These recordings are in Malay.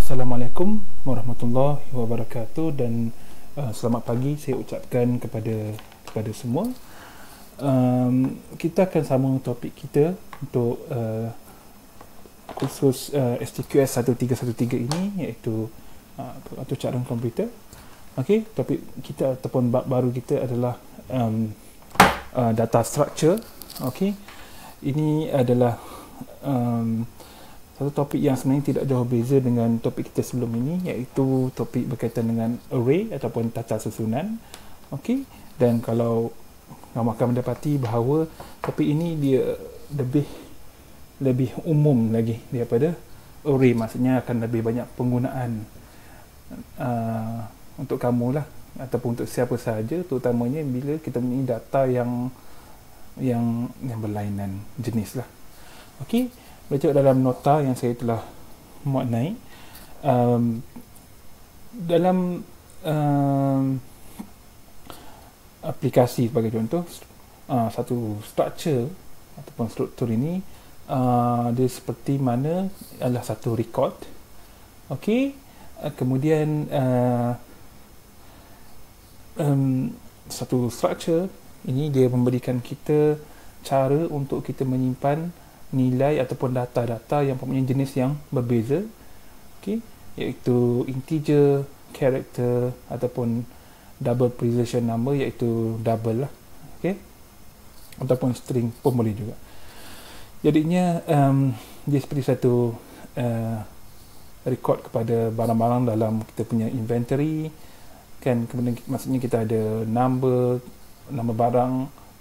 Assalamualaikum warahmatullahi wabarakatuh dan selamat pagi saya ucapkan kepada semua. Kita akan sambung topik kita untuk khusus STQS 1313 ini, iaitu atau cadangan komputer. Okey, topik kita ataupun bab baru kita adalah data structure. Okey, ini adalah satu topik yang sebenarnya tidak jauh beza dengan topik kita sebelum ini, iaitu topik berkaitan dengan array ataupun tata susunan. Okey, dan kalau kamu akan mendapati bahawa topik ini dia lebih umum lagi daripada array, maksudnya akan lebih banyak penggunaan untuk kamu lah, ataupun untuk siapa sahaja, terutamanya bila kita mempunyai data yang berlainan jenis lah. Okey, baca dalam nota yang saya telah muat naik, dalam aplikasi sebagai contoh, satu structure ataupun struktur ini dia seperti mana adalah satu record. Okey, kemudian satu structure ini dia memberikan kita cara untuk kita menyimpan nilai ataupun data-data yang mempunyai jenis yang berbeza, okey, iaitu integer, character ataupun double precision number, iaitu double lah, okey, ataupun string pun boleh juga. Jadinya dia seperti satu record kepada barang-barang dalam kita punya inventory kan. Kemudian maksudnya kita ada nama barang,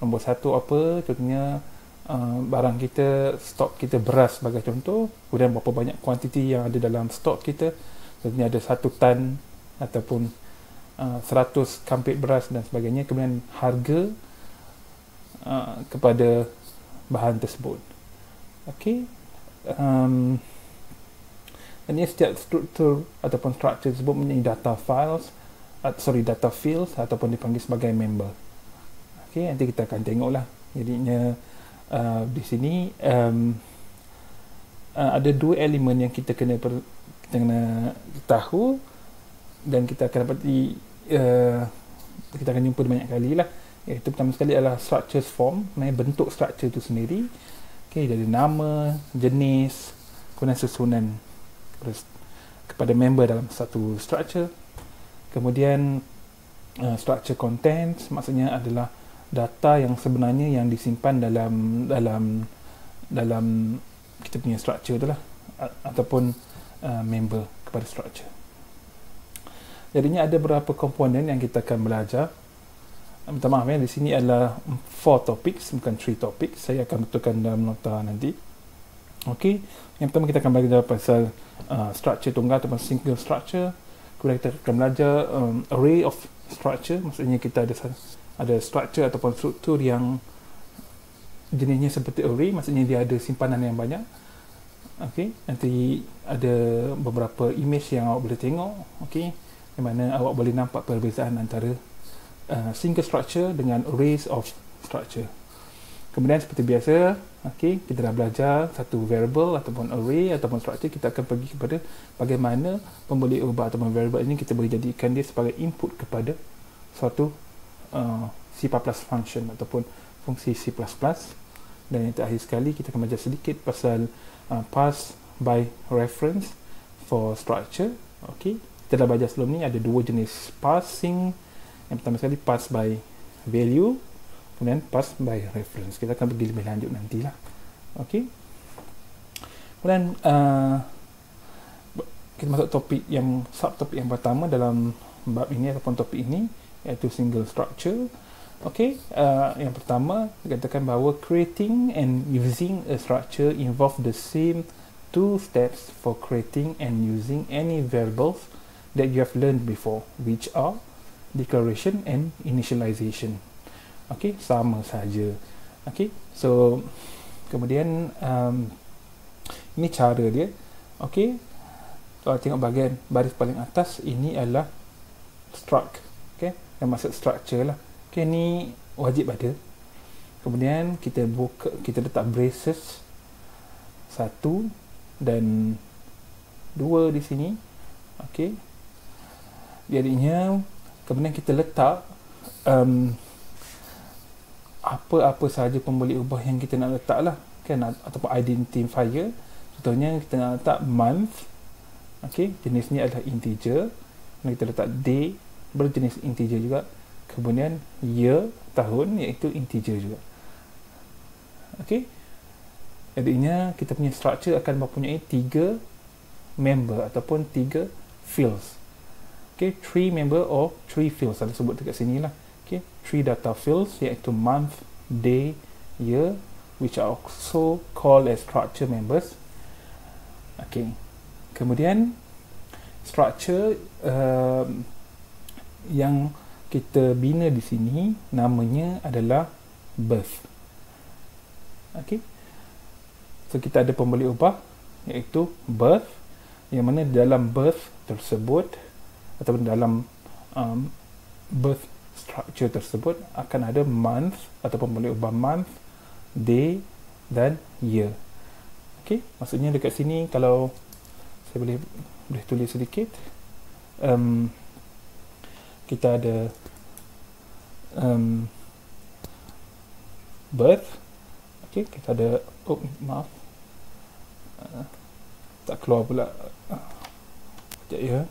nombor satu apa, contohnya barang kita, stok kita beras sebagai contoh, kemudian berapa banyak kuantiti yang ada dalam stok kita, contohnya ada 1 tan ataupun 100 kampit beras dan sebagainya, kemudian harga kepada bahan tersebut. Okey, dan setiap struktur ataupun structure tersebut mempunyai data fields ataupun dipanggil sebagai member. Okey, nanti kita akan tengoklah. Jadinya di sini ada dua elemen yang kita kena tahu, dan kita akan dapati kita akan jumpa banyak kali lah, iaitu pertama sekali adalah structures form, bentuk structure itu sendiri. Okay, jadi nama, jenis, kemudian susunan kepada member dalam satu structure. Kemudian structure contents, maksudnya adalah data yang sebenarnya yang disimpan dalam kita punya structure itulah, ataupun member kepada structure. Jadinya ada beberapa komponen yang kita akan belajar. Minta maaf di sini adalah 4 topics, bukan 3 topics. Saya akan betulkan dalam nota nanti. Okey, yang pertama kita akan belajar pasal structure tunggal ataupun single structure. Kemudian kita akan belajar array of structure, maksudnya kita ada structure ataupun struktur yang jenisnya seperti array, maksudnya dia ada simpanan yang banyak. Okey, nanti ada beberapa image yang awak boleh tengok, okey, di mana awak boleh nampak perbezaan antara single structure dengan arrays of structure. Kemudian seperti biasa, okey, kita dah belajar satu variable ataupun array ataupun structure, kita akan pergi kepada bagaimana pembeli ubah ataupun variable ini kita boleh jadikan dia sebagai input kepada suatu C++ function ataupun fungsi C++. Dan yang terakhir sekali kita akan belajar sedikit pasal pass by reference for structure. Okey, kita dah belajar sebelum ni ada dua jenis passing. Yang pertama sekali pass by value, kemudian pass by reference. Kita akan pergi lebih lanjut nantilah. Okey, kemudian kita masuk subtopik yang pertama dalam bab ini ataupun topik ini, iaitu single structure. Okey, yang pertama dikatakan bahawa creating and using a structure involve the same two steps for creating and using any variables that you have learned before, which are declaration and initialization. Okey, sama saja. Okey, so kemudian ini cara dia. Okey, kalau tengok bahagian baris paling atas, ini adalah struct. Okey, yang maksud structure lah. Okey, ni wajib ada. Kemudian kita letak braces 1 dan 2 di sini. Okey, jadinya kemudian kita letak apa-apa sahaja pembeli ubah yang kita nak letak lah kan, ataupun identifier. Contohnya kita nak letak month, okey, jenisnya adalah integer, dan kita letak day berjenis integer juga, kemudian year, tahun, iaitu integer juga. Okey, jadinya kita punya structure akan mempunyai 3 member ataupun 3 fields. Okey, 3 member or 3 fields, ada sebut dekat sini lah. Okey, 3 data fields iaitu month, day, year, which are also called as structure members. Okey, kemudian structure yang kita bina di sini namanya adalah birth. Okey, so kita ada pembeli ubah iaitu birth, yang mana dalam birth tersebut ataupun dalam birth structure tersebut akan ada month ataupun pembeli ubah month, day dan year. Okey, maksudnya dekat sini kalau saya boleh tulis sedikit, kita ada birth. Okey, kita ada maaf, tak keluar pula. Sekejap ya.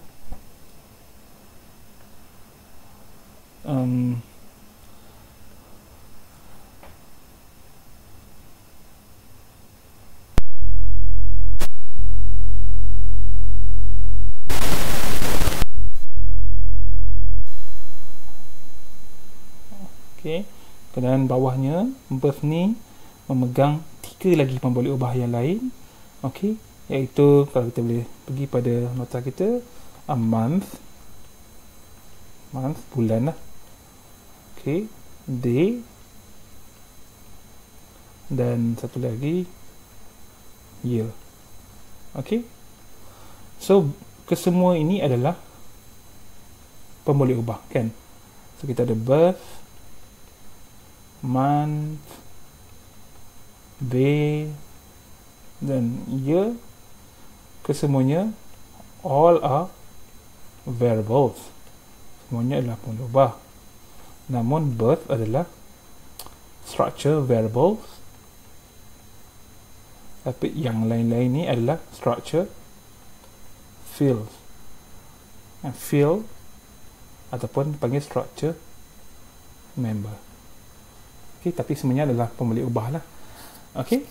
Okey, kemudian bawahnya birth ni memegang 3 lagi pembeli ubah yang lain. Okey, iaitu kalau kita boleh pergi pada nota kita, month, bulan lah. Okey, day, dan satu lagi year. Okey, so kesemua ini adalah pembeli ubah kan. So kita ada birth, month, day dan year. Kesemuanya all are variables, semuanya adalah pembeli ubah. Namun birth adalah structure variables, tapi yang lain-lain ni adalah structure fields. Field ataupun panggil structure member. Okay, tapi semuanya adalah pembeli ubah lah. Okay.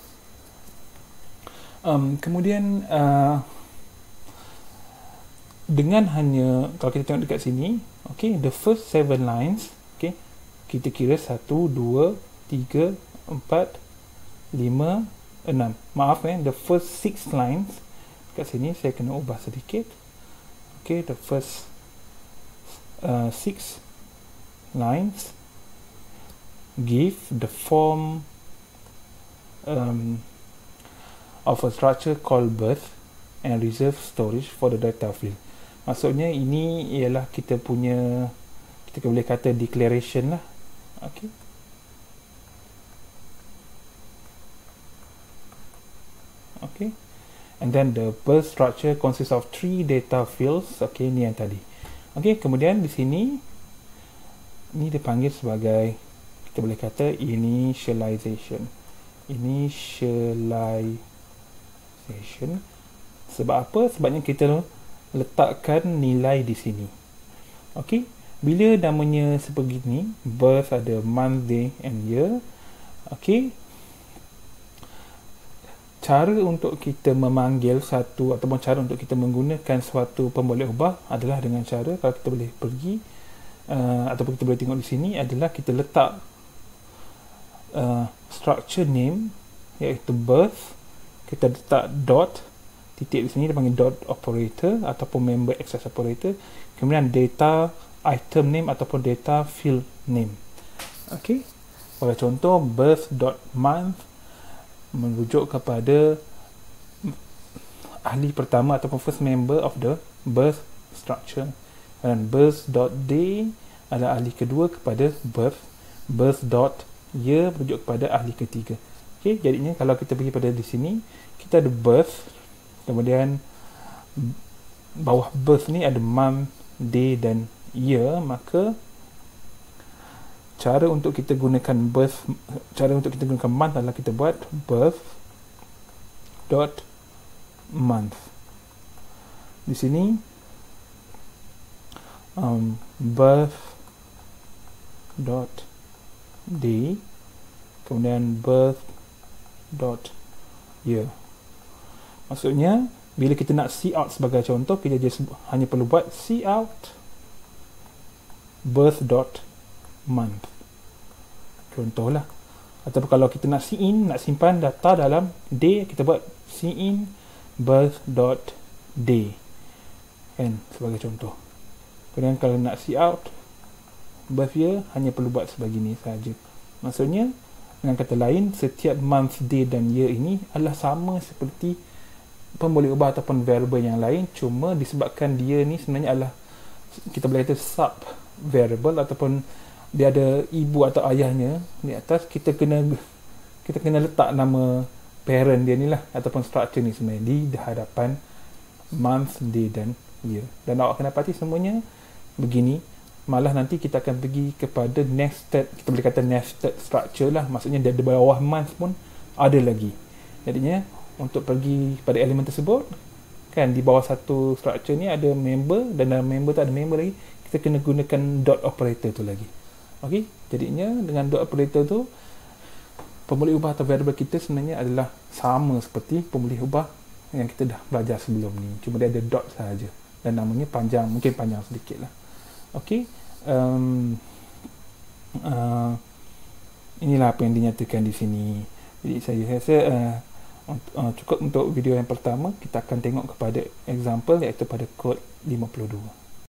Kemudian dengan hanya, kalau kita tengok dekat sini, okay, the first 7 lines, okay, kita kira 1, 2, 3, 4, 5, 6. Maaf the first 6 lines dekat sini saya kena ubah sedikit. Okay, the first 6 lines give the form of a structure called birth and reserve storage for the data field. Maksudnya ini ialah kita punya, kita boleh kata declaration lah. Okay. Okay. And then the birth structure consists of 3 data fields. Okay, ni yang tadi. Okay, kemudian di sini ni dipanggil sebagai, kita boleh kata initialization. Sebab apa? Sebabnya kita letakkan nilai di sini. Okey, bila namanya sebegini, birth ada month, day and year. Okey, cara untuk kita memanggil satu ataupun cara untuk kita menggunakan suatu pembeli ubah adalah dengan cara, kalau kita boleh pergi ataupun kita boleh tengok di sini, adalah kita letak structure name iaitu birth, kita letak dot, titik di sini dipanggil dot operator ataupun member access operator, kemudian data item name ataupun data field name. Okey, pada contoh birth.month merujuk kepada ahli pertama ataupun first member of the birth structure, dan birth.day adalah ahli kedua kepada birth.year merujuk kepada ahli ketiga. Okey, jadinya kalau kita pergi pada di sini, kita ada birth, kemudian bawah birth ni ada month, day dan year, maka cara untuk kita gunakan month adalah kita buat birth dot month. Di sini birth dot day, kemudian birth dot year. Maksudnya bila kita nak cout sebagai contoh, kita hanya perlu buat cout birth dot month, contohlah. Ataupun kalau kita nak in, nak simpan data dalam day, kita buat in birth dot day, kan, sebagai contoh. Kemudian kalau nak cout birth year, hanya perlu buat sebegini saja. Maksudnya dengan kata lain, setiap month, day dan year ini adalah sama seperti pemboleh ubah ataupun variable yang lain, cuma disebabkan dia ni sebenarnya adalah, kita boleh kata sub variable, ataupun dia ada ibu atau ayahnya di atas, kita kena letak nama parent dia ni lah, ataupun structure ni sebenarnya di hadapan month, day dan year. Dan awak kena pasti semuanya begini. Malah nanti kita akan pergi kepada nested, kita boleh kata nested structure lah, maksudnya di bawah month pun ada lagi. Jadinya untuk pergi pada elemen tersebut, kan, di bawah satu structure ni ada member, dan dalam member tu ada member lagi, kita kena gunakan dot operator tu lagi. Okey, jadinya dengan dot operator tu, pemboleh ubah atau variable kita sebenarnya adalah sama seperti pemboleh ubah yang kita dah belajar sebelum ni, cuma dia ada dot sahaja dan namanya panjang, mungkin panjang sedikit lah. Okey, inilah apa yang dinyatakan di sini. Jadi saya rasa cukup untuk video yang pertama. Kita akan tengok kepada example, iaitu pada kod 52.